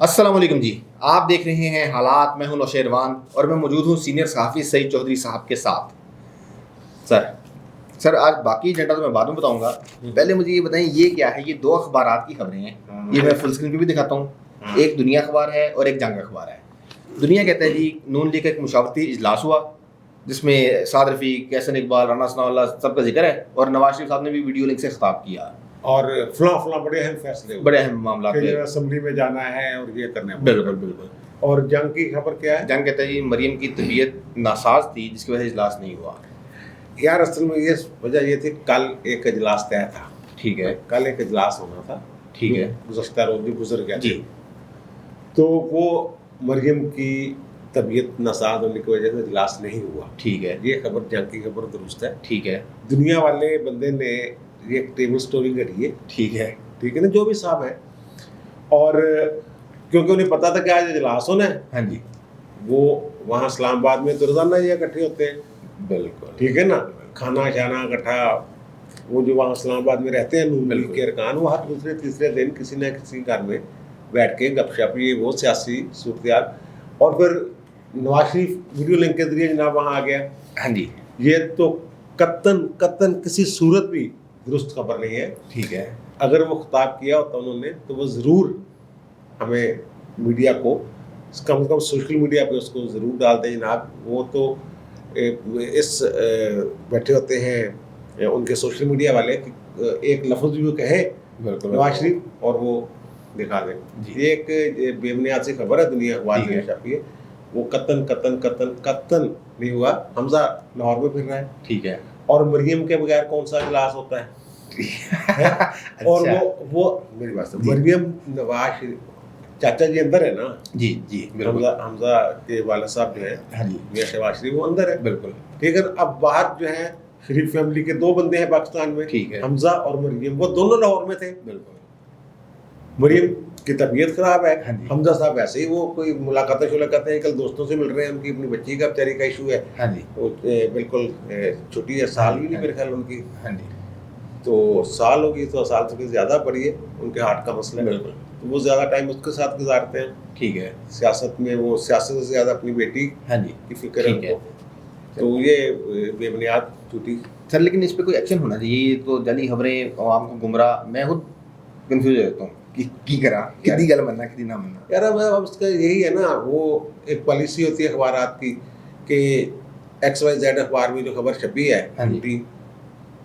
السلام علیکم جی، آپ دیکھ رہے ہیں حالات. میں ہوں نوشیروان اور میں موجود ہوں سینئر صحافی سعید چودھری صاحب کے ساتھ. سر آج باقی ایجنڈا تو میں بعد میں بتاؤں گا. پہلے مجھے یہ بتائیں یہ کیا ہے؟ یہ دو اخبارات کی خبریں ہیں. یہ میں فل اسکرین پہ بھی دکھاتا ہوں. ایک دنیا اخبار ہے اور ایک جنگ اخبار ہے. دنیا کہتا ہے جی نون لیگ کا ایک مشاورتی اجلاس ہوا جس میں سعد رفیق، احسن اقبال، رانا ثناء اللہ سب کا ذکر ہے اور نواز شریف صاحب نے بھی ویڈیو لنک سے خطاب کیا اور فلاں بڑے اہم فیصلے، بڑے اہم معاملات پہ اسمبلی میں جانا ہے اور یہ کرنا ہے. بالکل. اور جنگ کی خبر کیا ہے؟ جنگ کہتا ہے جی مریم کی طبیعت ناساز تھی جس کی وجہ سے اجلاس نہیں ہوا. یار اصل میں یہ وجہ یہ تھی کل ایک اجلاس طے تھا. ٹھیک ہے، کل ایک اجلاس ہونا تھا. ٹھیک ہے، گزشتہ روز بھی گزر گیا جی. تو وہ مریم کی طبیعت ناساز ہونے کی وجہ سے اجلاس نہیں ہوا. ٹھیک ہے، یہ خبر جنگ کی خبر درست ہے. ٹھیک ہے، دنیا والے بندے نے یہ ایک ٹیبل سٹوری کری ہے. ٹھیک ہے، ٹھیک ہے نا، جو بھی صاحب ہے. اور کیونکہ انہیں پتا تھا کہ آج اجلاس ہونا ہے. ہاں جی، وہ وہاں اسلام آباد میں تو روزانہ یہ اکٹھے ہوتے ہیں. بالکل. ٹھیک ہے نا، کھانا شانا اکٹھا. وہ جو وہاں اسلام آباد میں رہتے ہیں نون لیگ کے ارکان، وہ ہر دوسرے تیسرے دن کسی نہ کسی گھر میں بیٹھ کے گپ شپ، یہ وہ سیاسی صورتحال. اور پھر نواز شریف ویڈیو لنک کے ذریعے جناب وہاں آ گیا. ہاں جی، یہ تو قطن کسی صورت بھی درست خبر نہیں ہے. ٹھیک ہے. اگر وہ خطاب کیا ہوتا انہوں نے تو وہ ضرور ہمیں میڈیا کو کم از کم سوشل میڈیا پہ اس کو ضرور ڈال دیں جناب. وہ تو اس بیٹھے ہوتے ہیں ان کے سوشل میڈیا والے، ایک لفظ بھی وہ کہے نواز شریف اور وہ دکھا دیں. یہ ایک بے بنیاد سی خبر ہے دنیا اخبار میں چھپی ہے. وہ قطن نہیں ہوا. حمزہ لاہور میں پھر رہا ہے. ٹھیک ہے. اور مریم کے بغیر کون سا اجلاس ہوتا ہے؟ اور وہ میری بات سن، مریم نواز شریف چاچا جی اندر ہے نا. جی جی، حمزہ کے والد صاحب جو ہیں میاں شہباز شریف، وہ اندر ہے. بالکل. ٹھیک ہے. اب باہر جو ہے شریف فیملی کے دو بندے ہیں پاکستان میں. ٹھیک ہے. حمزہ اور مریم، وہ دونوں لاہور میں تھے. بالکل. مریم کی طبیعت خراب ہے. حمزہ صاحب ویسے ہی وہ کوئی ملاقاتیں ہیں، کل دوستوں سے مل رہے ہیں. ان کی اپنی بچی کا بیچاری کا ایشو ہے. ہاں جی، بالکل چھوٹی ہے، سال بھی نہیں میرے خیال ان کی. ہاں جی. تو سال ہوگی تو سال سے زیادہ پڑی ہے. ان کے ہارٹ کا مسئلہ ہے. بالکل. تو وہ زیادہ ٹائم اس کے ساتھ گزارتے ہیں. ٹھیک ہے. سیاست میں وہ سیاست سے زیادہ اپنی بیٹی کی فکر ہے. تو یہ بے بنیاد ٹوٹی. سر لیکن اس پہ کوئی ایکشن ہونا چاہیے. یہ تو جعلی خبریں عوام کو گمراہ، میں خود کنفیوز ہو جاتا ہوں کہ کی کرا کتنی گل مننا کتنی نہ مننا. یار اب اس کا یہی ہے نا، وہ ایک پالیسی ہوتی ہے اخبارات کی کہ ایکس وائی زیڈ اخبار میں جو خبر چھپی ہے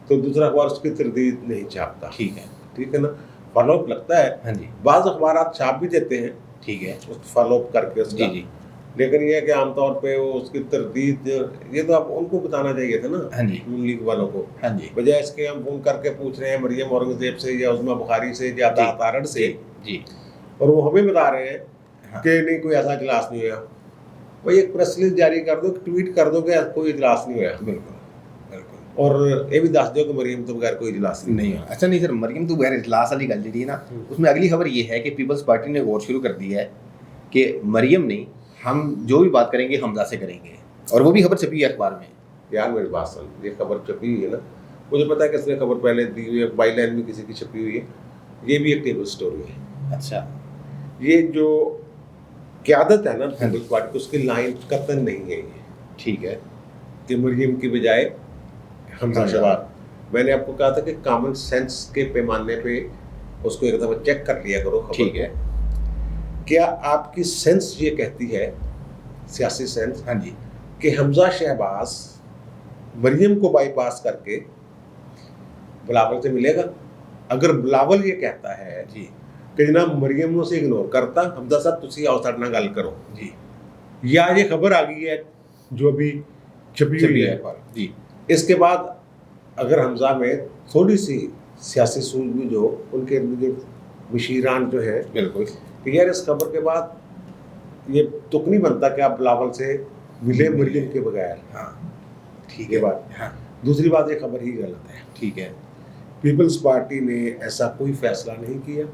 تو دوسرا اخبار اس کی تردید نہیں چھاپتا. ٹھیک ہے نا، فالو اپ لگتا ہے. ہاں جی. بعض اخبارات چھاپ بھی دیتے ہیں. ٹھیک ہے. فالو اپ کر کے اس کا. جی. لیکن یہ کہ عام طور پہ وہ اس کی تردید، یہ تو آپ ان کو بتانا چاہیے تھا نا، نون لیگ والوں کو. بجائے اس کے ہم فون کر کے پوچھ رہے ہیں مریم اورنگزیب سے یا عظمیٰ بخاری سے یا تارڑ سے، اور وہ ہمیں بتا رہے ہیں کہ نہیں کوئی ایسا اجلاس نہیں ہوا. بھائی ایک پریس ریلیز جاری کر دو، ٹویٹ کر دو کہ کوئی اجلاس نہیں ہوا. بالکل. اور یہ بھی دس دو کہ مریم تو بغیر کوئی اجلاس نہیں ہوا. اچھا نہیں سر، مریم تو بغیر اجلاس والی گل جی نا، اس میں اگلی خبر یہ ہے کہ پیپلز پارٹی نے غور شروع کر دی ہے کہ مریم نہیں، ہم جو بھی بات کریں گے حمزہ سے کریں گے. اور وہ بھی خبر چھپی ہے اخبار میں. یار میری بات سن، یہ خبر چھپی ہوئی ہے نا، مجھے پتا ہے کس نے خبر پہلے دی ہوئی ہے. بائی لائن میں کسی کی چھپی ہوئی ہے. یہ بھی ایک ٹیبل سٹوری ہے. اچھا. یہ جو قیادت ہے نا پیپلز پارٹی کی، اس کی لائن قطن نہیں ہے یہ. ٹھیک ہے. کہ مریم کی بجائے حمزہ شہباز. میں نے آپ کو کہا تھا کہ کامن سینس کے پیمانے پہ اس کو ایک دفعہ چیک کر لیا کرو خبر. ٹھیک ہے. کیا آپ کی سینس یہ کہتی ہے، سیاسی سینس، ہاں جی، کہ حمزہ شہباز مریم کو بائی پاس کر کے بلاول سے ملے گا؟ اگر بلاول یہ کہتا ہے کہ جناب مریم سے اگنور کرتا، حمزہ صاحب تسی آؤ ساڈے نال گل کرو، یا یہ خبر آ گئی ہے جو بھی چھپی ہوئی ہے، اس کے بعد اگر حمزہ میں تھوڑی سی سیاسی سوجھ بھی جو ان کے مشیران جو ہیں، بالکل، کہ یار اس خبر کے بعد یہ تک نہیں بنتا کہ آپ بلاول سے ملے مریم کے بغیر. ٹھیک ہے. دوسری بات، یہ خبر ہی غلط ہے. ٹھیک ہے. پیپلز پارٹی نے ایسا کوئی فیصلہ نہیں کیا.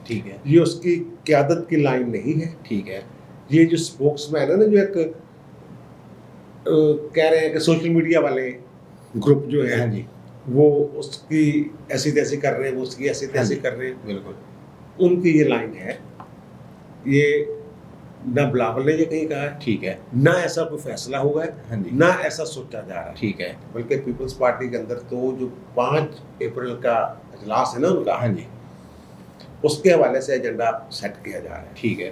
ٹھیک ہے. یہ اس کی قیادت کی لائن نہیں ہے. ٹھیک ہے. یہ جو اسپوکس مین ہے نا، جو ایک کہہ رہے ہیں کہ سوشل میڈیا والے گروپ جو ہیں وہ اس کی ایسی تیسی کر رہے ہیں، وہ اس کی ایسی تیسی کر رہے ہیں. بالکل. ان کی یہ لائن ہے. یہ نہ بلاول نے یہ کہیں کہا ہے, ٹھیک ہے, نہ ایسا کوئی فیصلہ ہوا ہے, ہاں جی, نہ ایسا سوچا جا رہا ہے, ٹھیک ہے, بلکہ پیپلز پارٹی کے اندر تو جو 5 اپریل کا اجلاس ہے نا ان کا, ہاں جی, اس کے حوالے سے ایجنڈا سیٹ کیا جا رہا ہے. ٹھیک ہے,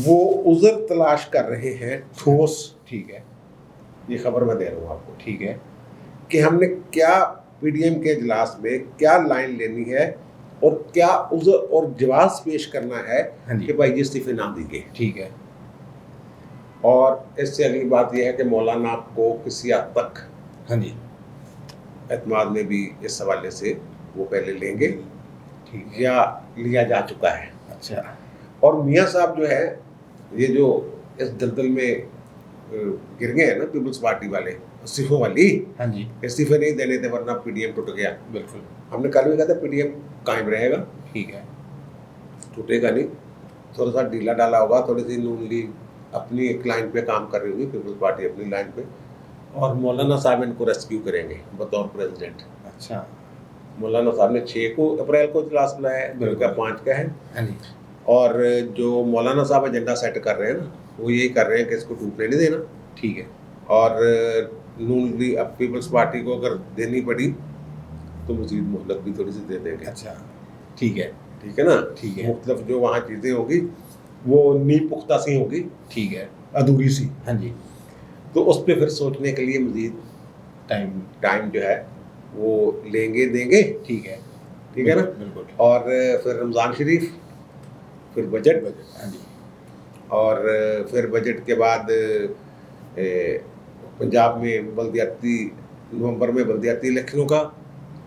وہ عذر تلاش کر رہے ہیں ٹھوس, ٹھیک ہے, یہ خبر میں دے رہا ہوں آپ کو, ٹھیک ہے, کہ ہم نے کیا پی ڈی ایم کے اجلاس میں کیا لائن لینی ہے اور کیا عذر اور جواز پیش کرنا ہے ہاں جی, کہ بھائی یہ استعفے نہ دیں گے. ٹھیک ہے, اور اس سے اگلی بات یہ ہے کہ مولانا کو کسی حد تک ہاں جی, اعتماد میں بھی اس حوالے سے وہ پہلے لیں گے ٹھیک ہے, یا لیا جا چکا ہے. اچھا, اور میاں صاحب جو ہے یہ جو اس دلدل میں گر گئے ہیں نا پیپلز پارٹی والے, استعفوں والی, ہاں جی, استعفے نہیں دینے تھے ورنہ پی ڈی ایم ٹوٹ گیا. بالکل, ہم نے کل بھی کہا تھا پی ڈی ایم قائم رہے گا, ٹھیک ہے, ٹوٹے گا نہیں, تھوڑا سا ڈھیلا ڈالا ہوگا, تھوڑی سی نون لیگ اپنی ایک لائن پہ کام کر رہی ہوگی, پیپلز پارٹی اپنی لائن پہ, اور مولانا صاحب ان کو ریسکیو کریں گے بطور پریزیڈنٹ. اچھا, مولانا صاحب نے 6 اپریل کو اجلاس بلایا ہے, بلکہ 5 کا ہے, ہاں جی, اور جو مولانا صاحب ایجنڈا سیٹ کر رہے ہیں نا وہ یہی کر رہے ہیں کہ اس کو ٹوٹنے نہیں دینا, ٹھیک ہے, اور نون لیگ اب پیپلز پارٹی کو اگر دینی پڑی تو مزید مہلت بھی تھوڑی سی دے دیں گے. اچھا, ٹھیک ہے, ٹھیک ہے نا, ٹھیک ہے, مختلف جو وہاں چیزیں ہوگی وہ نیم پختہ سی ہوگی, ٹھیک ہے, ادھوری سی, ہاں جی, تو اس پہ پھر سوچنے کے لیے مزید ٹائم جو ہے وہ لیں گے, دیں گے, ٹھیک ہے, ٹھیک ہے نا. بالکل, اور پھر رمضان شریف, پھر بجٹ, ہاں جی, اور پھر بجٹ کے بعد پنجاب میں بلدیاتی, نومبر میں بلدیاتی الیکشنوں کا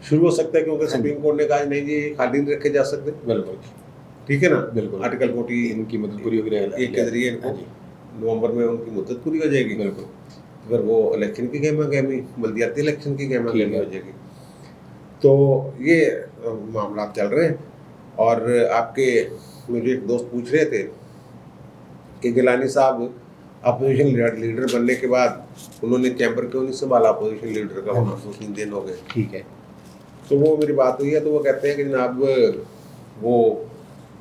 شروع ہو سکتا ہے, کیونکہ سپریم کورٹ نے کہا نہیں جی خالی نہیں رکھے جا سکتے, بالکل, ٹھیک ہے نا, بالکل, آرٹیکل 40 ان کی مدد پوری ہو گئی کے ذریعے ان کو نومبر میں ان کی مدت پوری ہو جائے گی, بالکل, پھر وہ الیکشن کی گہما گہمی, بلدیاتی الیکشن کی گہما گہمی ہو جائے گی. تو یہ معاملات چل رہے ہیں. اور آپ کے مجھے ایک دوست پوچھ رہے تھے کہ گیلانی صاحب اپوزیشن لیڈر بننے کے بعد انہوں نے چیمبر کیوں نہیں سنبھالا اپوزیشن لیڈر کا, وہاں 2-3 دن ہو گئے, ٹھیک ہے, تو وہ میری بات ہوئی ہے, تو وہ کہتے ہیں کہ جناب وہ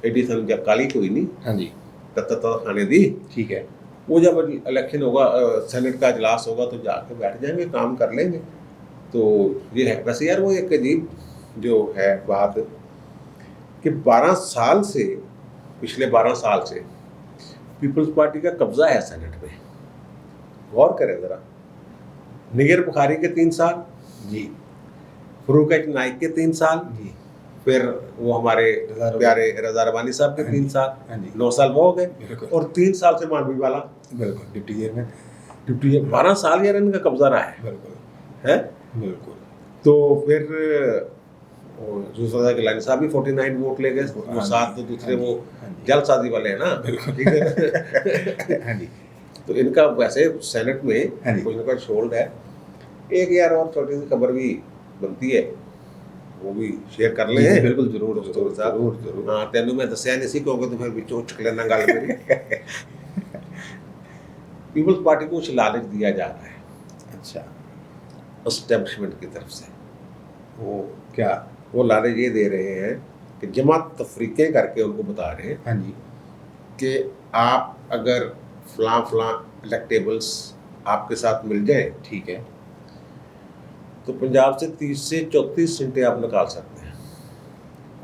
ایڈیشن جب کالی کوئی نہیں, ہاں جی, تتا کھانے دی, ٹھیک ہے, وہ جب الیکشن ہوگا, سینٹ کا اجلاس ہوگا, تو جا کے بیٹھ جائیں گے, کام کر لیں گے. تو یہ ہے ویسے یار وہ ایک عجیب جو ہے بات کہ 12 سال سے, پچھلے 12 سال سے پیپلز پارٹی کا قبضہ ہے سینٹ میں. غور کریں ذرا, نگر بخاری کے 3 سال, جی, فروخ ایچ نائک کے 3 سال, جی, پھر وہ ہمارے پیارے رضا ربانی صاحب کے 3 سال, 9 سال وہ ہو گئے, اور 3 سال سے مانوی والا, بالکل, ڈپٹی چیئرمین, 12 سال یار ان کا قبضہ رہا ہے, بالکل, بالکل. تو پھر دوسرا گیلانی صاحب بھی 49 ووٹ لے گئے, وہ 7 تو دوسرے وہ جلد سازی والے ہیں نا, ٹھیک ہے. تو ان کا ویسے سینٹ میں کچھ نہ کچھ ہولڈ ہے. ایک یار اور چھوٹی سی خبر بھی بنتی ہے, وہ بھی شیئر کر لیں. بالکل, ضرور, ضرور. ہاں, تینوں میں دسیا نہیں سی کیونکہ تو پھر بچوں چک لینا گل میری. پیپلز پارٹی کو کچھ لالچ دیا جا رہا ہے, اچھا, اسٹیبلشمنٹ کی طرف سے. وہ کیا, وہ لالچ یہ دے رہے ہیں کہ جماعت تفریقیں کر کے ان کو بتا رہے ہیں, ہاں جی, کہ آپ اگر فلاں الیکٹیبلس آپ کے ساتھ مل جائیں, ٹھیک ہے, تو پنجاب سے 30 سے 34 سیٹیں آپ نکال سکتے ہیں.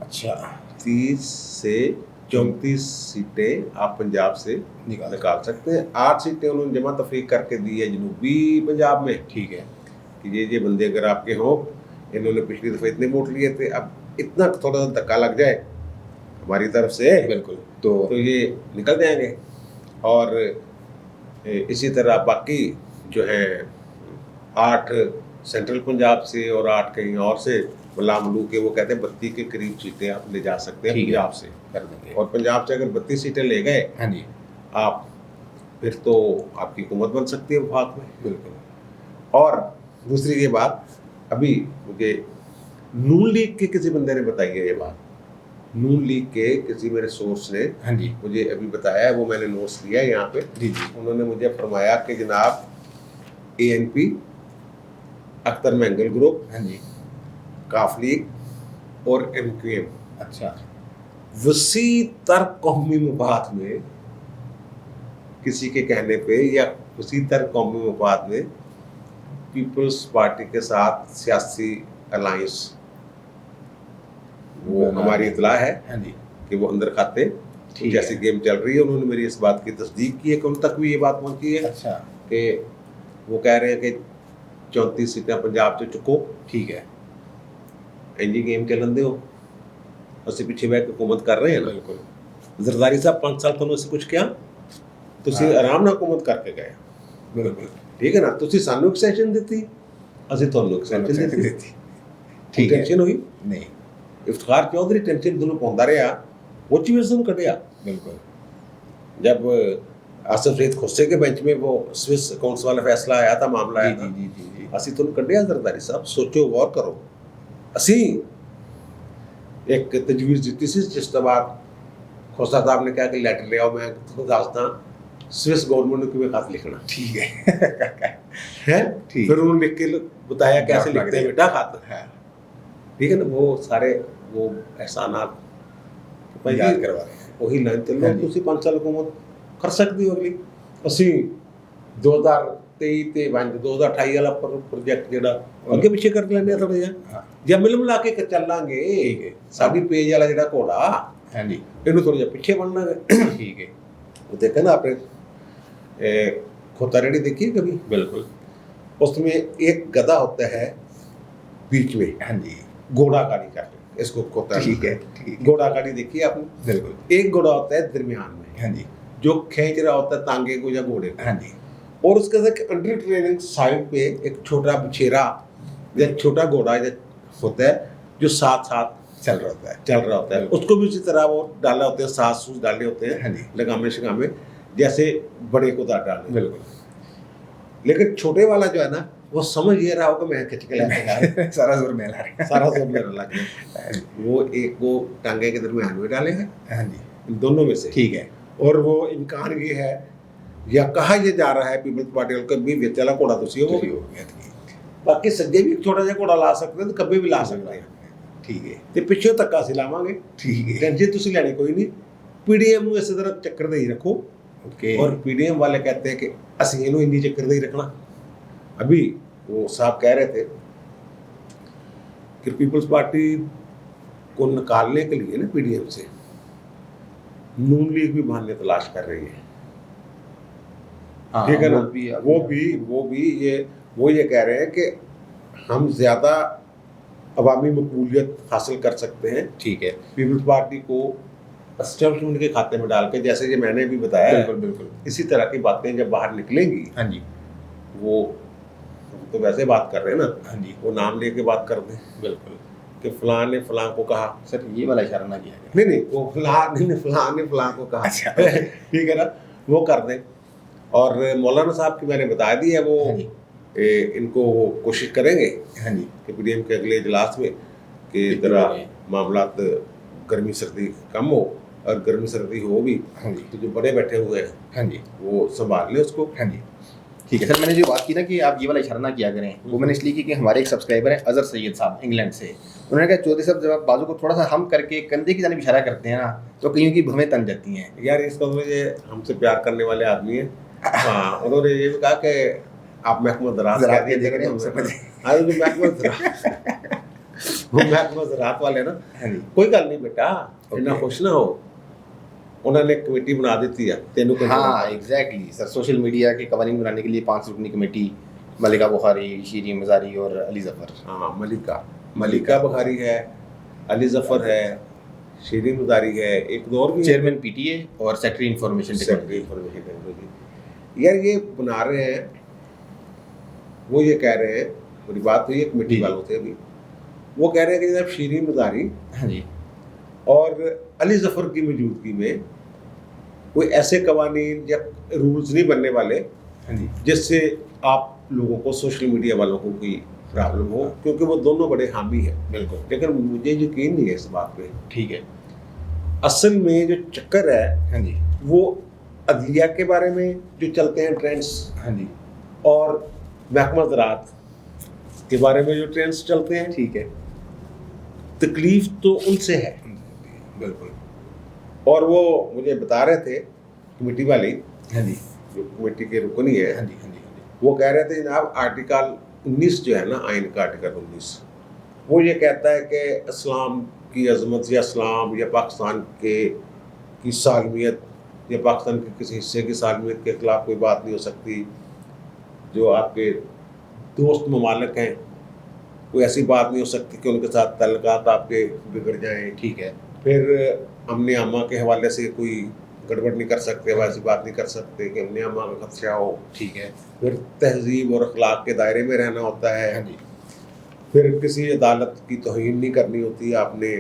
اچھا, 30 سے 34 سیٹیں آپ پنجاب سے نکال سکتے ہیں. 8 سیٹیں انہوں نے جمع تفریق کر کے دی ہے جنوبی پنجاب میں, ٹھیک ہے, کہ یہ بندے اگر آپ کے ہوں, انہوں نے پچھلی دفعہ اتنے ووٹ لیے تھے, اب اتنا تھوڑا سا دھکا لگ جائے ہماری طرف سے, بالکل, تو یہ نکل جائیں گے. اور اسی طرح باقی جو ہیں 8 سینٹرل پنجاب سے اور 8 کہیں اور سے ملا ملو کے, وہ کہتے ہیں 32 کے قریب سیٹیں آپ لے جا سکتے ہیں پنجاب سے, اور پنجاب سے اگر 32 سیٹیں لے گئے ہاں جی, آپ, پھر تو آپ کی حکومت بن سکتی ہے وفاق میں. بالکل. اور دوسری یہ بات, ابھی مجھے نون لیگ کے کسی بندے نے بتائی ہے یہ بات, نون لیگ کے کسی میرے سورس نے ہاں جی, مجھے ابھی بتایا ہے, وہ میں نے نوٹس لیا ہے یہاں پہ. جی, جی, انہوں نے مجھے فرمایا کہ جناب A N P, Akhtar Mengal group, ہاں جی, کاف لیگ اور ایم کیو ایم, اچھا, वसी तर कौमी मफाद में किसी के कहने पे या वसी तर कौमी मफाद में पीपल्स पार्टी के साथ सियासी अलायंस वो हमारी इतला है हाँ जी कि वो अंदर खाते जैसी गेम चल रही है। उन्होंने मेरी इस बात की तस्दीक की है कि उन तक भी ये बात पहुंची है अच्छा कि वो कह रहे हैं कि 34 सीटें पंजाब से चुको, ठीक है इंजी गेम चलन दो, ਅਸੀਂ ਪਿੱਛੇ ਬੈਠ ਕੇ ਹਕੂਮਤ ਕਰ ਰਹੇ ਹਾਂ ਨਾ। ਬਿਲਕੁਲ ਜ਼ਰਦਾਰੀ ਸਾਹਿਬ 5 ਸਾਲ ਤੁਹਾਨੂੰ ਅਸੀਂ ਕੁਝ ਕਿਹਾ? ਤੁਸੀਂ ਆਰਾਮ ਨਾਲ ਹਕੂਮਤ ਕਰਕੇ ਗਏ, ਬਿਲਕੁਲ ਠੀਕ ਹੈ ਨਾ। ਤੁਸੀਂ ਸਾਨੂੰ ਐਕਸਟੈਂਸ਼ਨ ਦਿੱਤੀ, ਅਸੀਂ ਤੁਹਾਨੂੰ ਐਕਸਟੈਂਸ਼ਨ ਦਿੱਤੀ, ਠੀਕ ਹੈ ਟੈਨਸ਼ਨ ਹੋਈ ਨਹੀਂ ਇਫਤਖਾਰ ਚੌਧਰੀ ਟੈਨਸ਼ਨ ਤੁਹਾਨੂੰ ਪਾਉਂਦਾ ਰਿਹਾ, वो चीज़ से कटिया। बिल्कुल जब आसिफ सईद खुस्से के बेंच में वो स्विस अकाउंट्स वाला फैसला आया था, मामला आया था, जी असी तो कटिया जरदारी साहब, सोचो गौर करो। असी एक तजवीज़ दी सी जिस तो बाद खोसा साहब ने कहा कि लैटर ले आओ, मैं तो दसदा स्विस गवर्नमेंट को भी खत लिखना, ठीक है ठीक। फिर उन्होंने लिख के बताया कैसे लिखते हैं बेटा खत, ठीक है ना। वो सारे वो एहसानात याद करवा रहे हैं, ਉਹੀ ਲਾਈਨ ਤੇ ਲੋ। ਤੁਸੀਂ 5 ਸਾਲ ਹਕੂਮਤ ਕਰ ਸਕਦੇ ਹੋ ਅਗਲੀ। ਅਸੀਂ 2023 ਤੇ 2028 ਵਾਲਾ ਪ੍ਰੋਜੈਕਟ ਜਿਹੜਾ ਅੱਗੇ ਪਿੱਛੇ ਕਰ ਲੈਂਦੇ ਆ ਥੋੜਾ ਜਿਹਾ, ਜਾਂ ਮਿਲ ਮਿਲਾ ਕੇ ਚੱਲਾਂਗੇ। ਠੀਕ ਹੈ, ਸਾਡੀ ਪੇਜ ਵਾਲਾ ਜਿਹੜਾ ਘੋੜਾ ਹਾਂਜੀ ਇਹਨੂੰ ਥੋੜਾ ਜਿਹਾ ਪਿੱਛੇ ਬਣਨਾ ਹੈ, ਠੀਕ ਹੈ। ਉਹ ਦੇਖਿਆ ਨਾ आपने खोता रेडी देखी कभी? बिल्कुल। उसमें एक गधा होता है बीच में, हाँ जी, घोड़ा गाड़ी का, इसको खोता, ठीक है ठीक। घोड़ा गाड़ी देखी आपने? बिल्कुल। एक घोड़ा होता है दरमियान में, हाँ जी, जो खींच रहा होता है तांगे को या घोड़े को, हाँ जी, और उसके साथ अंडर ट्रेनिंग साइड पे एक छोटा बछेरा या छोटा घोड़ा होता है जो साथ साथ चल रहा होता है, उसको भी उसी तरह वो डाला होते हैं, सास सूस डाले होते हैं, हाँ जी, लगामे शगामे जैसे बड़े को डाले, बिल्कुल। लेकिन छोटे वाला जो है ना, वो समझ ये रहा होगा मैं खिंच के लाऊंगा, सारा जोर मेरा लगा, सारा जोर मेरा लगा। वो एक को टांगे के दरमियान में डालेंगे, हाँ जी, इन दोनों में से, ठीक है। और वो इम्कान ये है या कहा ये जा रहा है पीपल्स पार्टी का भी बेचारा घोड़ा तो सी हो गया, बाकी सज्जे भी छोटा सा घोड़ा ला सकते हैं, तो कभी भी ला सकते हैं, ठीक है। तो पिछले तक ਅਸੀਂ ਲਾਵਾਂਗੇ, ठीक है। टेंशन ਤੁਸੀਂ ਲੈਣੀ ਕੋਈ ਨਹੀਂ। पीडीएम ਨੂੰ ਇਸੇ ਤਰ੍ਹਾਂ ਚੱਕਰ ਦੇ ਹੀ ਰੱਖੋ, ओके। और पीडीएम वाले कहते हैं कि ਅਸੀਂ ਇਹਨੂੰ ਇੰਨੀ ਚੱਕਰ ਦੇ ਹੀ ਰੱਖਣਾ। अभी वो साहब कह रहे थे कि पीपल्स पार्टी को निकालने के लिए ना पीडीएम से नून लीग भी बहाने तलाश कर रही है, ठीक है ना। वो भी ये कह रहे हैं कि हम ज्यादा अवामी मकबूलियत हासिल कर सकते हैं, ठीक है, पीपल्स पार्टी को एस्टेब्लिशमेंट के खाते में डाल के, जैसे ये मैंने भी बताया, बिल्कुल इसी तरह की बातें जब बाहर निकलेंगी, हाँ जी, वो तो वैसे बात कर रहे हैं ना, हाँ जी, वो नाम लेके बात कर दें, बिल्कुल, कि फलां ने फलां को कहा। सर ये वाला इशारा ना किया जाए, नहीं वो फलां ने फलां को कहा, ठीक है ना, वो कर दें। और मौलाना साहब की मैंने बता दी है, वो इनको वो कोशिश करेंगे, हाँ जी, कि पीडीएम के अगले इजलास में कि जरा मामला गर्मी सर्दी कम हो, और गर्मी सर्दी हो भी, हाँ जी, तो जो बड़े बैठे हुए हैं, हाँ जी, वो संभाल लें उसको, हाँ जी, ठीक है। सर मैंने जो बात की ना कि आप ये वाला इशारा ना किया करें, वो मैंने इसलिए की कि हमारे एक सब्सक्राइबर हैं अजहर सैयद साहब इंग्लैंड से, उन्होंने कहा चौधरी साहब जब आप बाजू को थोड़ा सा हम करके कंधे की जानिब इशारा करते हैं ना, तो कहीं की भवें तन जाती हैं। यार इसका मुझे हमसे प्यार करने वाले आदमी है, हाँ, उन्होंने ये भी कहा कि आप महकमा ज़राअत ज़राअत वाले ना, कोई गल नहीं बेटा, इतना खुश ना हो, उन्होंने कमेटी बना दी है तेनों को। हाँ एग्जैक्टली सर, सोशल मीडिया के कवानीन बनाने के लिए 5 रुकनी कमेटी, मलिका बुखारी, शीरीन मज़ारी और अली ज़फ़र। हाँ मलिका बुखारी है, अली ज़फ़र है, शीरीन मज़ारी है, एक दो और भी, चेयरमैन पीटीए और सेक्रेटरी इंफॉर्मेशन टेक्नोलॉजी। यार ये बना रहे हैं, वो ये कह रहे हैं, मेरी बात हुई है कमेटी वालों से अभी, वो कह रहे हैं कि जब शीरीन मज़ारी, हाँ जी, और अली ज़फ़र की मौजूदगी में कोई ऐसे कवानीन या रूल्स नहीं बनने वाले, हाँ जी, जिससे आप लोगों को, सोशल मीडिया वालों को कोई प्रॉब्लम हो, क्योंकि वो दोनों बड़े हामी हैं, बिल्कुल। लेकिन मुझे यकीन नहीं है इस बात पे, ठीक है। असल में जो चक्कर है, हाँ जी, वो अदलिया के बारे में जो चलते हैं ट्रेंड्स, हाँ जी, और महकमा ज़राअत के बारे में जो ट्रेंड्स चलते हैं, ठीक है, तकलीफ तो उनसे है, बिल्कुल। اور وہ مجھے بتا رہے تھے کمیٹی والے، ہاں جی جو کمیٹی کے رکنی ہے، ہاں جی ہاں جی ہاں جی وہ کہہ رہے تھے جناب آرٹیکل 19 جو ہے نا آئین کا آرٹیکل 19 وہ یہ کہتا ہے کہ اسلام کی عظمت یا اسلام یا پاکستان کی سالمیت یا پاکستان کے کسی حصے کی سالمیت کے خلاف کوئی بات نہیں ہو سکتی. جو آپ کے دوست ممالک ہیں کوئی ایسی بات نہیں ہو سکتی کہ ان کے ساتھ تعلقات آپ کے بگڑ جائیں. ٹھیک ہے. پھر امن عامہ کے حوالے سے کوئی گڑبڑ نہیں کر سکتے، ویسی بات نہیں کر سکتے کہ امن عامہ کا خدشہ ہو. ٹھیک ہے. پھر تہذیب اور اخلاق کے دائرے میں رہنا ہوتا ہے. ہاں جی. پھر کسی عدالت کی توہین نہیں کرنی ہوتی آپ نے،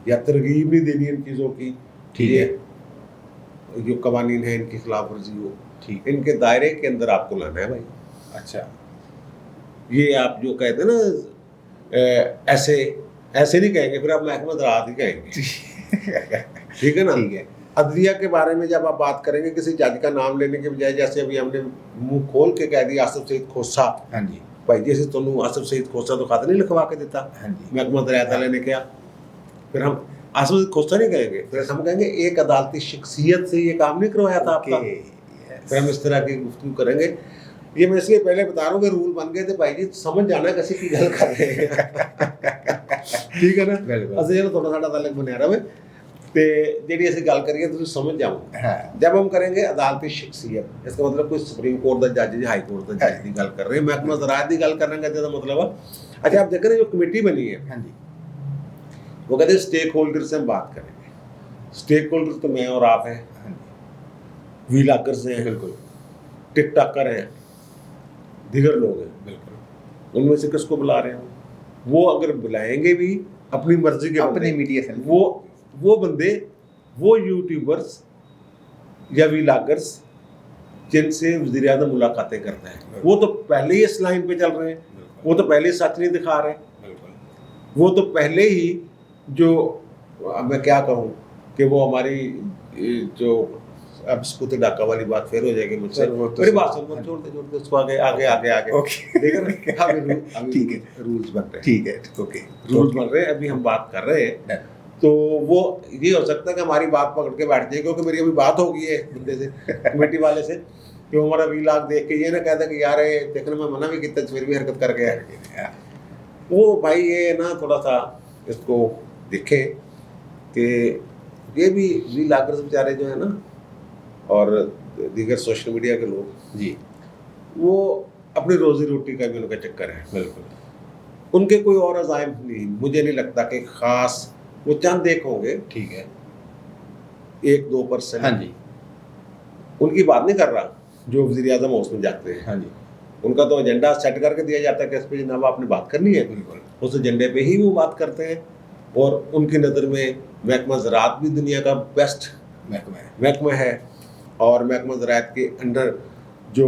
یا ترغیب نہیں دینی ان چیزوں کی. ٹھیک ہے. جو قوانین ہیں ان کی خلاف ورزی ہو، ٹھیک. ان کے دائرے کے اندر آپ کو لانا ہے بھائی. اچھا. یہ آپ جو کہتے ہیں نا ایسے ایسے نہیں کہیں گے، پھر آپ محکمہ زراعت ہی کہیں گے. ٹھیک ہے نا. ٹھیک ہے. عدلیہ کے بارے میں جب آپ بات کریں گے کسی جج کا نام لینے کے بجائے، جیسے ابھی ہم نے منہ کھول کے کہہ دیا آصف سعید کھوسہ. ہاں جی. بھائی جیسے تمہیں آصف سعید کھوسہ تو خط نہیں لکھوا کے دیتا ہاں جی. محکمہ زراعت والے نے کیا، پھر ہم آصف سعید کھوسہ نہیں کہیں گے، پھر ہم کہیں گے ایک عدالتی شخصیت سے یہ کام نہیں کروایا تھا آپ کا. پھر ہم اس طرح کی گفتگو کریں گے. یہ میں اس لیے پہلے بتا رہا ہوں کہ رول بن گئے تھے بھائی جی سمجھ جانا کسی کی گل کر رہے ہیں. ٹھیک ہے نا. اصل تھوڑا ساڑا تعلق بنیا رہے تے جیڑی اسی گل کریے تو سمجھ جاؤ. جب ہم کریں گے عدالتی شخصیت، اس کا مطلب کوئی سپریم کورٹ دا جج یا ہائی کورٹ دا جج کی گل کر رہے ہیں، محکمہ زراعت کی گل کرنے کا جیسا مطلب ہے. اچھا آپ دیکھ رہے ہیں جو کمیٹی بنی ہے، ہاں جی، وہ کہتے ہیں اسٹیک ہولڈر سے ہم بات کریں گے. اسٹیک ہولڈر تو میں اور آپ ہیں، وی لاکرز ہیں، بالکل ٹک ٹاکر ہیں، دیگر لوگ ہیں. بالکل. ان میں سے کس کو بلا رہے ہیں؟ وہ اگر بلائیں گے بھی اپنی مرضی کے اپنی میڈیا سے، وہ بندے، وہ یوٹیوبرز یا وی لاگرز جن سے وزیر اعظم ملاقاتیں کرتا ہے، وہ تو پہلے ہی اس لائن پہ چل رہے ہیں، وہ تو پہلے ہی سچ نہیں دکھا رہے، وہ تو پہلے ہی جو میں کیا کہوں کہ وہ ہماری جو اب سکوت ڈاکہ والی بات پھر ہو جائے گی مجھ سے، میری بات سن چھوڑ دے اس کو آگے ٹھیک ہے. رولز بن رہے ہیں، ٹھیک ہے، اوکے رولز بن رہے ہیں. ابھی ہم بات کر رہے ہیں تو وہ یہ ہو سکتا ہے کہ ہماری بات پکڑ کے بیٹھ جائے، کیونکہ میری ابھی بات ہو گئی ہے بندے سے، کمیٹی والے سے، کہ ہمارا وی لاگ دیکھ کے یہ نہ کہتا کہ یار دیکھنے میں منع بھی کیا پھر بھی حرکت کر گیا. وہ بھائی یہ نا تھوڑا سا اس کو دیکھیں کہ یہ بھی وی لاگرز بیچارے جو ہیں نا اور دیگر سوشل میڈیا کے لوگ جی، وہ اپنی روزی روٹی کا بھی ان کا چکر ہے. بالکل. ان کے کوئی اور عزائم نہیں، مجھے نہیں لگتا کہ خاص وہ چند ایک ہوں گے، ٹھیک ہے، 1-2%. ہاں جی، ان کی بات نہیں کر رہا جو وزیر اعظم ہاؤس میں جاتے ہیں. ہاں جی، ان کا تو ایجنڈا سیٹ کر کے دیا جاتا ہے کہ اس پہ جناب آپ نے بات کرنی ہے، بالکل اس ایجنڈے پہ ہی وہ بات کرتے ہیں. اور ان کی نظر میں محکمہ زراعت بھی دنیا کا بیسٹ محکمہ ہے، اور محکمہ زراعت کے انڈر جو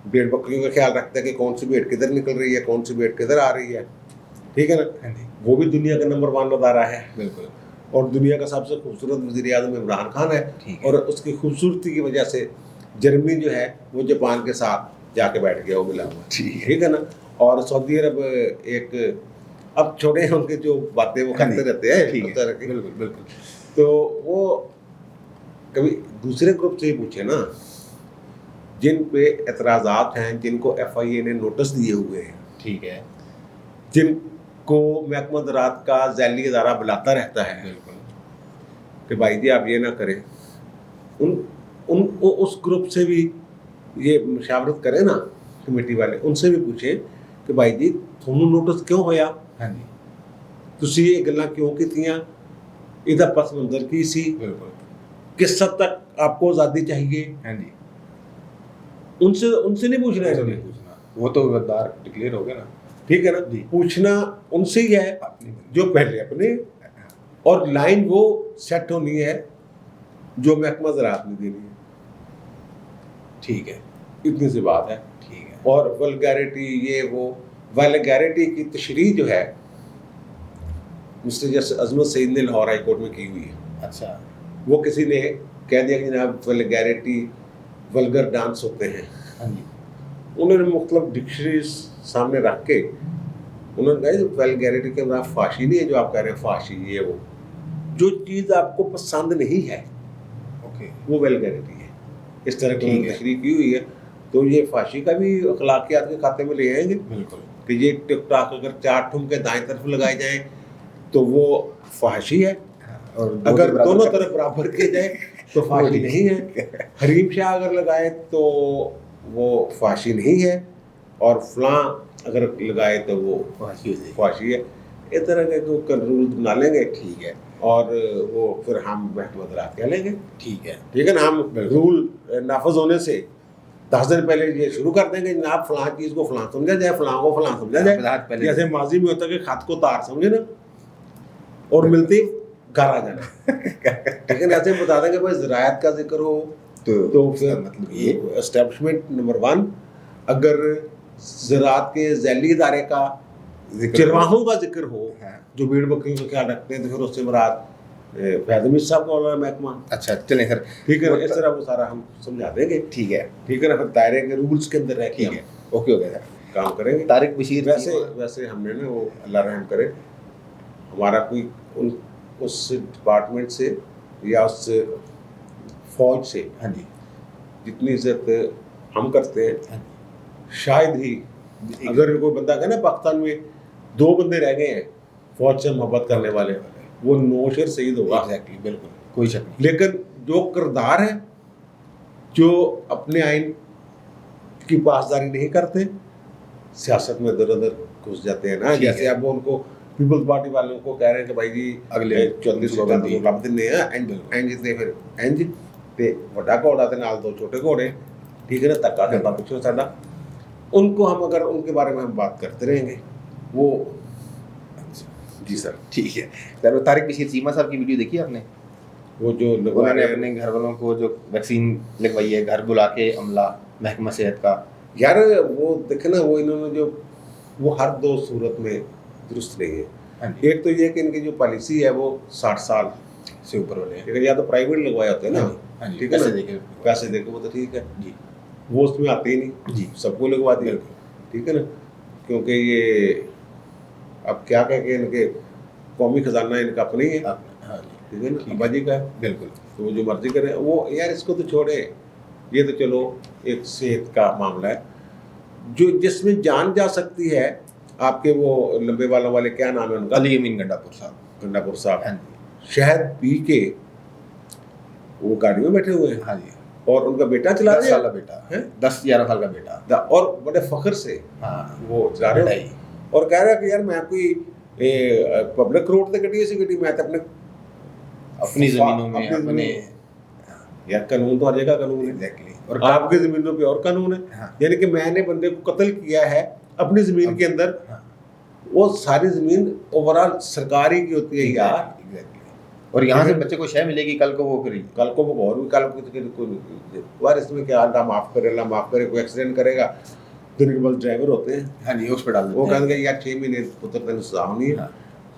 بھیڑ بکریوں کا خیال رکھتا ہے کہ کون سی بھیڑ کدھر نکل رہی ہے، کون سی بھیڑ کدھر آ رہی ہے، ٹھیک ہے نا، وہ بھی دنیا کا نمبر 1 ادارہ ہے. بالکل. اور دنیا کا سب سے خوبصورت وزیر اعظم عمران خان ہے، اور اس کی خوبصورتی کی وجہ سے جرمنی جو ہے وہ جاپان کے ساتھ جا کے بیٹھ گیا، وہ ملا ہوا، ٹھیک ہے نا. اور سعودی عرب ایک اب چھوڑے ہیں ان کے جو باتیں وہ کرتے رہتے ہیں، بالکل بالکل. تو وہ کبھی دوسرے گروپ سے ہی پوچھے نا جن پہ اعتراضات ہیں، جن کو ایف آئی اے نے نوٹس دیے ہوئے ہیں، ٹھیک ہے، جن کو محکمہ زراعت کا ذیلی ادارہ بلاتا رہتا ہے، بالکل، کہ بھائی جی آپ یہ نہ کریں، اس گروپ سے بھی یہ مشاورت کریں نا کمیٹی والے، ان سے بھی پوچھیں کہ بھائی جی تھوڑا نوٹس کیوں ہویا، ہاں جی، تسی یہ گلاں کیوں کیتیاں، ادھر پس منظر کی سی، بالکل، کس حد تک آپ کو آزادی چاہیے. ہاں جی، ان سے نہیں پوچھنا ہے، وہ تو غدار ڈکلیئر ہو گیا نا، ٹھیک ہے نا. پوچھنا ان سے ہی ہے جو پہلے اپنے، اور لائن وہ سیٹ ہونی ہے جو محکمہ زراعت میں دینی ہے، ٹھیک ہے، اتنی سی بات ہے. ٹھیک ہے. اور ولگیرٹی، یہ وہ ولگیرٹی کی تشریح جو ہے مسٹر جسٹس عظمت سعید نے لاہور ہائی کورٹ میں کی ہوئی ہے. اچھا، وہ کسی نے کہہ دیا کہ جناب ولگیرٹی ولگر ڈانس ہوتے ہیں، ہاں جی، انہوں نے مختلف ڈکشنریز سامنے رکھ کے انہوں نے کہا ولگیرٹی کے بعد فحاشی نہیں ہے جو آپ کہہ رہے ہیں فحاشی یہ وہ، जो चीज़ आपको पसंद नहीं है ओके वो वल्गैरिटी है, इस तरह की तशरीह की हुई है। तो ये फांसी का भी अखलाकियात के खाते में ले आएंगे बिल्कुल कि ये टिकटॉक अगर 4 ठुमके दाएं तरफ लगाए जाएं तो वो फांसी है, और अगर दोनों तरफ बराबर किए जाए तो फांसी नहीं है, हरीम शाह अगर लगाए तो वो फांसी नहीं है, और फलां अगर लगाए तो वो फांसी है। इस तरह के रूल बना लेंगे, ठीक है, और वो फिर हम महकमा दरात कह लेंगे, ठीक है, ठीक है ना। हम रूल नाफज होने से 10 दिन पहले ये शुरू कर देंगे, जनाब फलां चीज़ को फलां समझा जाए, फलां को फलां समझा जाए। जैसे माजी में होता है कि खत को तार समझे ना और मिलते घर आ जाना, ठीक है। ऐसे बता देंगे भाई ज़रायत का जिक्र हो तो फिर मतलब ये एस्टेब्लिशमेंट नंबर 1, अगर ज़राअत के ज़ैली इदारे का चरवाहों का जिक्र हो जो भेड़ बकरियों का ख्याल रखते हैं, तो फिर उससे मुराद फैज़ साहब का वाला महकमा। अच्छा चलें सर, ठीक है, इस तरह वो सारा हम समझा देंगे, ठीक है, ठीक है ना। फिर दायरे के रूल्स के अंदर रह के ठीक है, ओके हो गया सर, काम करेंगे। तारिक बशीर वैसे हमने ना वो अल्लाह रहम करे, हमारा कोई उस डिपार्टमेंट से या उस फौज से हाँ जी जितनी इज्जत हम करते हैं, शायद ही अगर कोई बंदा कहे ना पाकिस्तान में 2 बंदे रह गए हैं फौज से मोहब्बत करने वाले, वो नौशेर शहीद होगा। एग्जैक्टली, बिल्कुल कोई शक नहीं। लेकिन जो किरदार है जो अपने आइन की पासदारी नहीं करते, सियासत में इधर उधर घुस जाते हैं ना। जैसे अब उनको पीपल्स पार्टी वालों को कह रहे हैं कि भाई जी अगले 34 ਲੱਭ ਦਿੰਦੇ ਆ ਇੰਜ ਤੇ ਫਿਰ ਇੰਜ ਤੇ ਵੱਡਾ ਘੋੜਾ ਤੇ ਨਾਲ 2 छोटे घोड़े, ठीक है ना। तक्का करना पिछले साडा, उनको हम अगर उनके बारे में हम बात करते रहेंगे वो। जी सर, ठीक है सर। तारिक बशीर चीमा साहब की वीडियो देखी आपने? वो जो उन्होंने अपने घर वालों को जो वैक्सीन लगवाई है, घर बुला के अमला महकमा सेहत का, यार वो देखे ना, वो इन्होंने जो वो हर 2 सूरत में दुरुस्त नहीं है। एक तो ये कि इनकी जो पॉलिसी है वो 60 साल से ऊपर वाले हैं, या तो प्राइवेट लगवाए होते हैं ना, ठीक है ना, पैसे देके वो तो ठीक है जी, वो उसमें आते ही नहीं जी, सबको लगवा दिया, ठीक है ना। क्योंकि ये अब क्या कह के इनके कौमी खजाना इनका अपना ही है, ठीक है ना, अब्बा जी का है, बिल्कुल। तो वो जो मर्जी करे वो, यार इसको तो छोड़े, ये तो चलो एक सेहत का मामला है जो जिसमें जान जा सकती है। आपके वो लंबे बालों वाले क्या नाम है उनका, अली अमीन गंडापुर साहब, शहद पी के वो गाड़ी में बैठे हुए हैं, हाँ जी, और उनका बेटा चला रहा है, 10 साल का बेटा है, 10-11 साल का बेटा, और बड़े फख्र से वो चला रहे हैं, और कह रहा है कि यार मैं कोई पब्लिक रोड से गड्डी, ऐसी गड्डी मैं तो अपनी ज़मीनों में अपने, यार कानून तो हर जगह कानून है, एग्जैक्टली, और आपकी ज़मीनों पे और कानून है। यानी कि मैंने बंदे को कत्ल किया है अपनी ज़मीन के अंदर, वो सारी ज़मीन ओवरऑल सरकारी की होती है यार, और यहाँ से बच्चे को शय मिलेगी, कल को वो करेगी, कल को वो और भी, कल को यार इसमें क्या, अल्लाह माफ़ करे, अल्लाह माफ़ करे, कोई एक्सीडेंट करेगा तो इनके पास ड्राइवर होते हैं, हाँ जी, उस पर डाल देते हैं, वो कहेंगे यार 6 महीने पुत्र तेन सजा होनी है,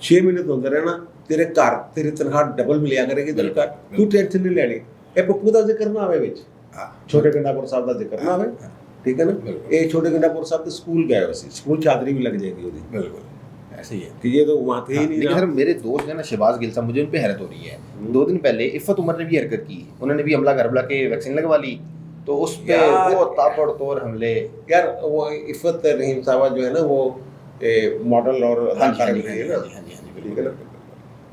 6 महीने तो अंदर रहना, तेरे घर तेरी तनख्वाह डबल मिलिया करेगी, तेरे घर तू टेंशन नहीं लेनी। ये पप्पू का जिक्र ना आवे विच, छोटे गंडापुर साहब का जिक्र ना आवे, ठीक है ना। ये छोटे गंडापुर साहब तो स्कूल गए, वैसे स्कूल चादरी भी लग जाएगी उसकी, बिल्कुल ऐसे ही है कि ये तो वहाँ थे ही नहीं। लेकिन सर मेरे दोस्त है ना शहबाज गिल साहब, मुझे उन पे हैरत हो रही है। 2 दिन पहले इफ़त उमर ने भी हरकत की, उन्होंने भी हमला घर बुला के वैक्सीन लगवा ली, तो उस पे वो ताबड़तोड़ हमले। यार वो इफ़त रहीम साहब जो है ना वो मॉडल और अदाकार भी है ना, ठीक है ना।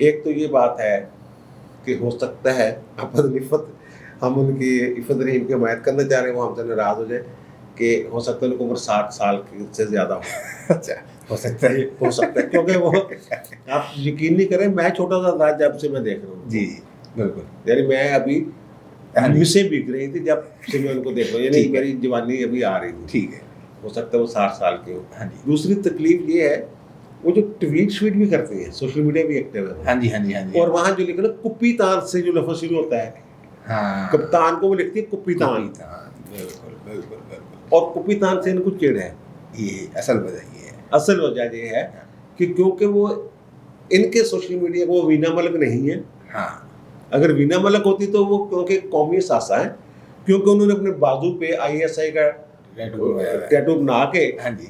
एक तो ये बात है कि हो सकता है अपन इफ़त, हम उनकी इफ़त रहीम की हमायत करना चाह रहे हैं, वो हमसे नाराज़ हो जाए कि हो सकता है उनको उम्र 60 साल से ज़्यादा हो। अच्छा, हो सकता है, क्योंकि वो आप यकीन नहीं करें, मैं छोटा सा था जब से मैं देख रहा हूँ, जी बिल्कुल, यानी मैं अभी मिसे बिक रही थी जब से मैं उनको देख रहा हूँ, यानी मेरी जवानी अभी आ रही थी, ठीक है, हो सकता है वो 60 साल के हो। हाँ जी। दूसरी तकलीफ ये है वो जो ट्वीट श्वीट भी करते हैं, सोशल मीडिया भी एक्टिव है, हाँ जी हाँ जी हाँ जी, और वहाँ जो लिखा ना कुप्पी तान से जो लफ्ज़ शुरू होता है, हाँ, कप्तान को वो लिखती है कुप्पी तान, बिल्कुल बिल्कुल बिल्कुल, और कुप्पी तान से इनको चिढ़ है। ये असल वजह ये है, असल वजह ये है कि क्योंकि वो इनके सोशल मीडिया वो वीना मलिक नहीं है। हाँ, अगर वीना मलिक होती तो वो क्योंकि कौमी सासा है, क्योंकि उन्होंने अपने बाजू पे ISI का टैटू बना के, हाँ जी,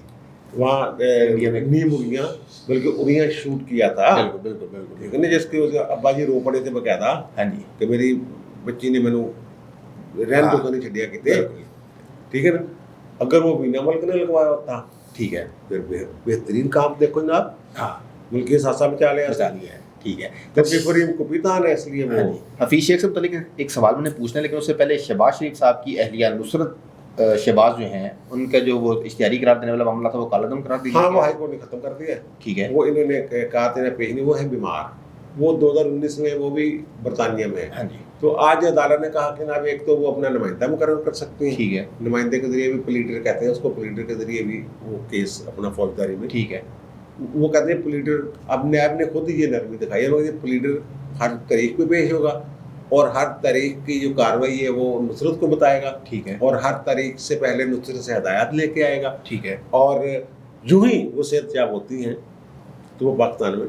वहाँ नहीं मूवियाँ बल्कि उड़ियाँ शूट किया था। बिल्कुल बिल्कुल बिल्कुल ठीक है ना, जिसके उसके अब्बा जी रो पड़े थे बकायदा हाँ जी कि मेरी बच्ची ने मैनू रहन तो नहीं छड़िया किते। बिल्कुल, ठीक है ना, अगर वो वीना मलिक ने लगवाया होता ठीक है फिर बेहतरीन काम देखो जनाब, हाँ मुल्क के सासा बचा लिया। बचा लिया है, ठीक है। क्योंकि फरीम कपितान है इसलिए हाँ वो जी, हफीज शेख से मुतल्लिक एक सवाल मैंने पूछना है, लेकिन उससे पहले शहबाज शरीफ साहब की अहलिया नुसरत शहबाज जो हैं उनका जो वो इश्तिहारी करार देने वाला मामला था वो कालादम करार दिया हाँ वो गया। हाई कोर्ट ने खत्म कर दिया। ठीक है वो इन्होंने कहा था पेश नहीं, वो है बीमार, वो 2019 में वो भी बरतानिया में है। हाँ जी तो आज अदालत ने कहा कि ना एक तो वो अपना नुमाइंदा मुकर्रर कर सकते हैं, ठीक है नुमाइंदे के जरिए भी प्लीडर कहते हैं उसको, प्लीडर के जरिए भी वो केस अपना फौजदारी में, ठीक है वो कहते हैं प्लीडर, अब नैब ने खुद ही ये नरमी दिखाई है कि प्लीडर हर तारीख पे पेश होगा और हर तारीख की जो कार्रवाई है वो नुसरत को बताएगा ठीक है और हर तारीख से पहले नुसरत से हदायत लेके आएगा। ठीक है और यूं ही वो सेहतयाब होती हैं तो वो पाकिस्तान में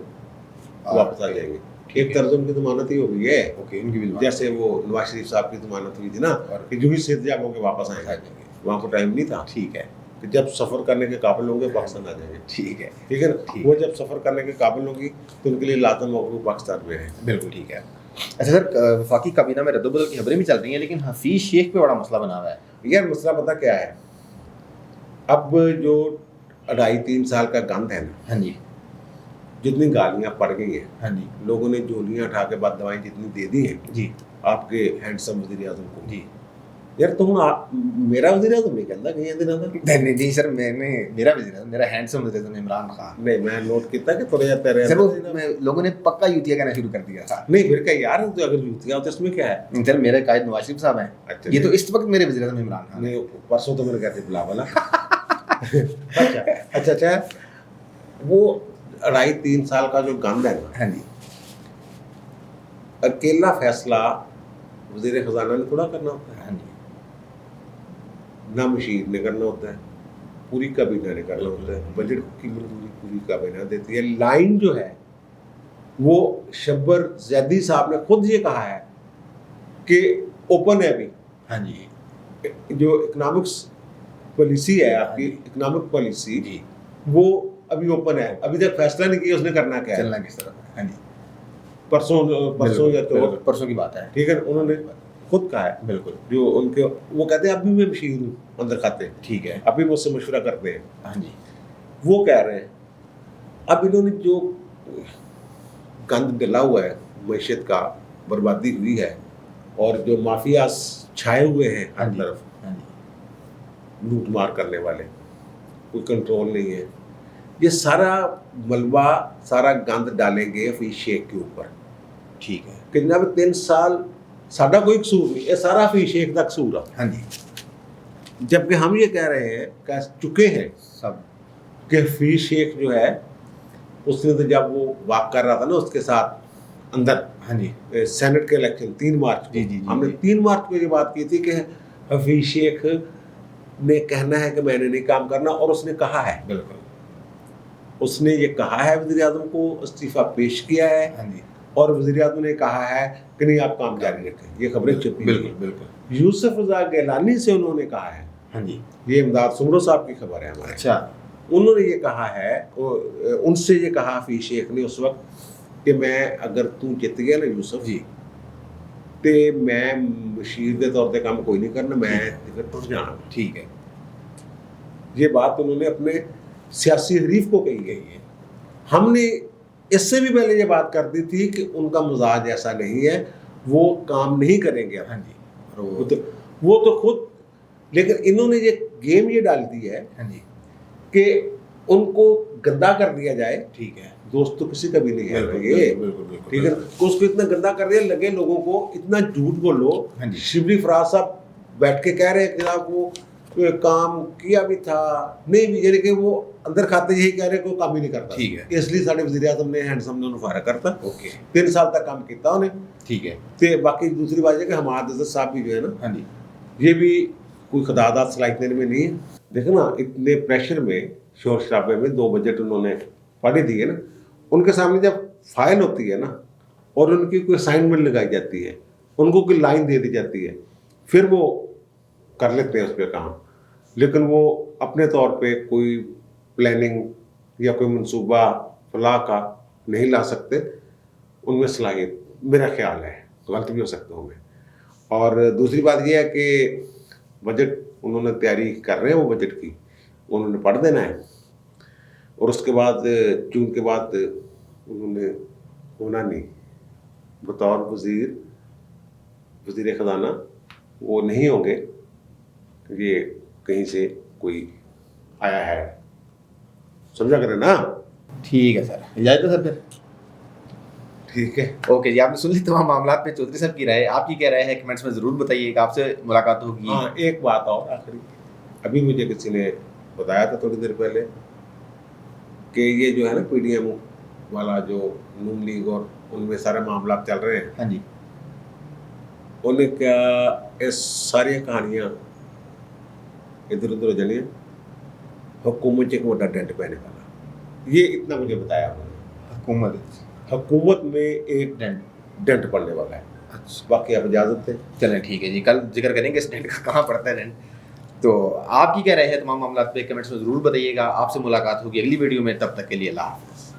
वापस आ जाएंगे। एक तरह से उनकी जमानत ही हो गई है, ओके उनकी भी जैसे वो नवाज शरीफ साहब की जमानत हुई थी ना और कि यूं ही सेहतयाब होकर वापस आ आएंगे, जाएंगे, वहाँ को टाइम नहीं था ठीक है कि जब सफ़र करने के काबिल होंगे पाकिस्तान आ जाएंगे। ठीक है ठीक है ना, ठीक। वो जब सफ़र करने के काबिल होंगी तो उनके लिए लाजम होगा वो पाकिस्तान में है। बिल्कुल ठीक है। अच्छा सर, वफाकी काबीना में रद्दोबदल की खबरें भी चल रही हैं, लेकिन हफीज शेख पे बड़ा मसला बना हुआ है। यार मसला पता क्या है, अब जो 2.5-3 साल का गंद है ना, हाँ जी जितनी गालियाँ पड़ गई हैं, हाँ जी लोगों ने झोलियाँ उठा के बाद दवाएं जितनी दे दी हैं जी आपके हैंडसम वज़ीर आज़म को, जी यार तो हुण आप मेरा वज़ीर आज़म नहीं कहता कई दिनों तक। नहीं नहीं सर, मैंने मेरा वज़ीर मेरा हैंडसम वज़ीर आज़म इमरान खान। नहीं मैं नोट किया कि थोड़े जाते रहे सर वो लोगों ने पक्का यूतिया कहना शुरू कर दिया था। नहीं फिर क्या यार, तो अगर यूतिया होता इसमें क्या है। सर मेरे कायद नवाज शरीफ साहब हैं, अच्छा ये तो इस वक्त मेरे वज़ीर आज़म इमरान खान हैं। नहीं, परसों तो मैंने कहते बुला वाला। अच्छा वो 2.5-3 साल का जो गंद है ना, हाँ जी अकेला फैसला वज़ीर ख़जाना ने थोड़ा करना होता है, हाँ जी ना मशीर ने करना होता है, पूरी काबीना ने करना होता है। बजट की मंजूरी पूरी काबीना देती है। लाइन जो है वो शब्बर जैदी साहब ने खुद ये कहा है कि ओपन है अभी, हाँ जी जो इकोनॉमिक्स पॉलिसी है आपकी, हाँ जी। इकोनॉमिक पॉलिसी जी वो अभी ओपन है, अभी तक फैसला नहीं किया उसने करना क्या है। चलना किस तरफ है। हाँ जी परसों या तो बिल्कुल, परसों की बात है। ठीक है, उन्होंने खुद कहा है, बिल्कुल जो उनके वो कहते हैं अभी मैं मशीर हूँ अंदर खाते, ठीक है अभी मुझसे मशवरा करते हैं, हाँ जी वो कह रहे हैं। अब इन्होंने जो गंद डला हुआ है मैशत का, बर्बादी हुई है और जो माफिया छाए हुए हैं हाँ हर जी तरफ, हाँ जी लूट मार करने वाले, कोई कंट्रोल नहीं है, ये सारा मलबा सारा गंद डालेंगे हफीज शेख के ऊपर। ठीक है कि जनाब 3 साल साडा कोई कसूर नहीं, ये सारा हफीज शेख का कसूर है। हाँ जी जबकि हम ये कह रहे हैं, कह चुके हैं सब कि हफीज शेख जो है उसने तो जब वो वाक कर रहा था ना उसके साथ अंदर हाँ जी सेनेट के इलेक्शन 3 मार्च को, जी, जी, जी, हमने जी। 3 मार्च को ये बात की थी कि हफीज शेख ने कहना है कि मैंने नहीं काम करना, और उसने कहा है, बिल्कुल उसने ये कहा है वज़ीर आज़म को, इस्तीफा पेश किया है हाँ जी और वज़ीर आज़म ने कहा है कि नहीं आप काम जारी रखें। ये खबरें छपी हुई बिल्कुल हैं। बिल्कुल यूसुफ रज़ा गिलानी से उन्होंने कहा है, हाँ जी ये इमदाद सुमरो साहब की खबर है हमारे, अच्छा उन्होंने ये कहा है, उनसे ये कहा हफीज शेख ने उस वक्त कि मैं अगर तू जित गया ना यूसुफ जी तो मैं मशीर के तौर पर काम कोई नहीं करना, मैं टिकट टुट जाना। ठीक है ये बात उन्होंने अपने सियासी हरीफ को कही गई है। हमने इससे भी पहले ये बात कर दी थी कि उनका मिजाज ऐसा नहीं है, वो काम नहीं करेंगे। हाँ जी और वो तो खुद, लेकिन इन्होंने ये गेम ये डाल दी है हाँ जी कि उनको गंदा कर दिया जाए। ठीक है दोस्त तो किसी का भी नहीं है बिल्कुल ये, बिल्कुल बिल्कुल ठीक है, उसको इतना गंदा कर दिया, लगे लोगों को इतना झूठ बोलो। हाँ जी। शिबली फराज साहब बैठ के कह रहे हैं कि जनाब वो काम किया भी था नहीं भी, यानी कि वो अंदर खाते यही कह रहे कोई काम ही नहीं करता। ठीक है। इसलिए साढ़े वज़ीर आज़म ने हैंडसम ने उन्हें फायरा करता, ओके 3 साल तक काम किया उन्हें। ठीक है तो बाकी दूसरी बात है कि हमाद अज़द साहब भी जो है ना, हाँ जी ये भी कोई खदादात सलाहियत देने में नहीं है। देखो ना, इतने प्रेशर में, शोर शराबे में 2 बजट उन्होंने पढ़े दिए ना, उनके सामने जब फाइल होती है ना और उनकी कोई असाइनमेंट लगाई जाती है, उनको कोई लाइन दे दी जाती है, फिर वो कर लेते हैं उस पर काम, लेकिन वो अपने तौर पे कोई प्लानिंग या कोई मंसूबा फलाह का नहीं ला सकते, उनमें सलाहियत मेरा ख्याल है, गलत भी हो सकता हूँ मैं। और दूसरी बात यह है कि बजट उन्होंने तैयारी कर रहे हैं, वो बजट की उन्होंने पढ़ देना है, और उसके बाद जून के बाद उन्होंने होना नहीं, बतौर वज़ीर ख़जाना वो नहीं होंगे, ये कहीं से कोई आया है, समझा करें ना। ठीक है सर, इजाज़त है सर फिर। ठीक है, ओके जी, आपने सुन ली तमाम मामलात पे चौधरी साहब की राय। आपकी क्या राय है कमेंट्स में ज़रूर बताइएगा। आपसे मुलाकात होगी। हाँ एक बात और आखिरी, अभी मुझे किसी ने बताया था थोड़ी देर पहले कि ये जो है ना PDM वाला जो नून लीग और उनमें सारे मामला चल रहे हैं, हाँ जी, उन्हें क्या ये सारी कहानियाँ इधर उधर हो जानी है, हुकूमत एक बड़ा डेंट पैने वाला, ये इतना मुझे बताया उन्होंने। हुकूमत में एक डेंट पड़ने वाला है। अच्छा, बाकी आप इजाज़त दें। चलें ठीक है जी, कल जिक्र करेंगे इस डेंट का, कहाँ पड़ता है डेंट। तो आपकी क्या राय है तमाम मामलात पे कमेंट्स में ज़रूर बताइएगा। आपसे मुलाकात होगी अगली वीडियो में, तब तक के लिए अल्लाह हाफ़िज़।